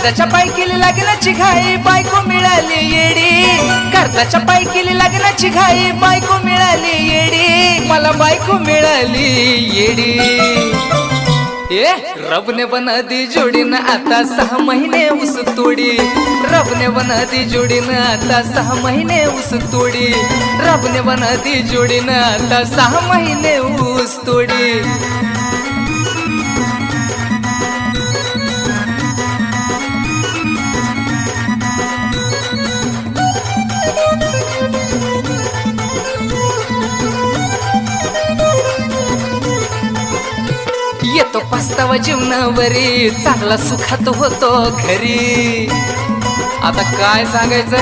कर्जाच्या पायी केली लग्नाची घाई बायको मिळाली येडी कर्जाच्या पायी केली लग्नाची घाई बायको मिळाली येडी मला बायको मिळाली येडी ए रब ने बना दी जोड़ी न आता 6 महीने उस तोड़ी रब ने बना दी जोड़ी न आता 6 महीने उस तोड़ी रब ने बना दी जोड़ी न आता 6 महीने उस तोड़ी येतो पस्तावा जीवनावरी चांगला सुखात होतो घरी आता काय सांगायचं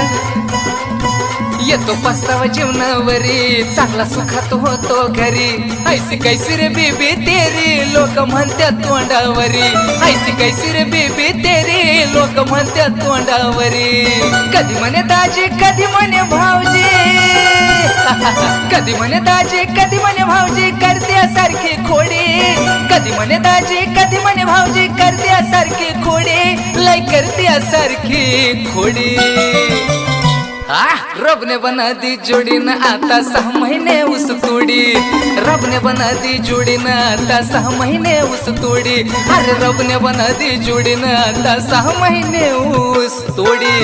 येतो पस्तावा जीवनावरी चांगला सुखात होतो घरी ऐसी कैसी रे बेबी तेरी लोक म्हणतात तोंडावरी ऐसी कैसी रे बेबी तेरी लोक म्हणतात तोंडावरी कधी म्हणे दाजी कधी म्हणे भाऊजी कधी म्हणे दाजी कधी म्हणे भाऊजी करते सारखी खोडी कधी म्हणे दाजी कधी म्हणे भाऊजी करते सारखी खोडी लय करते सारखी खोडी रब ने बना दी जोड़ी न आता 6 महीने उस तोड़ी रब ने बना दी जोड़ी न आता 6 महीने उस तोड़ी अरे रब ने बना दी जोड़ी न आता 6 महीने उस तोड़ी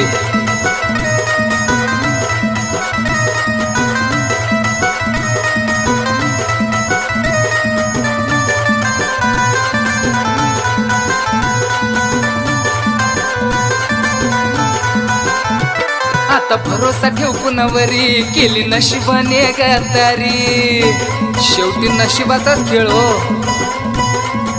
आता भरोसा ठेव कुणावरी केली नशिबाने गद्दारी शेवटी नशिबाचाच खेळ हो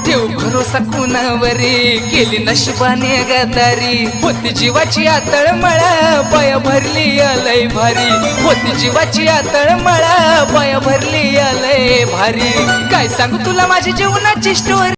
ठेव भरोसा कुणावरी केली नशिबाने गद्दारी होती जीवाची आतळ मळा पाया भरली लय भारी होती जीवाची आतळ मळा पाया भरली लय भारी काय सांगू तुला माझी जीवनाची स्टोरी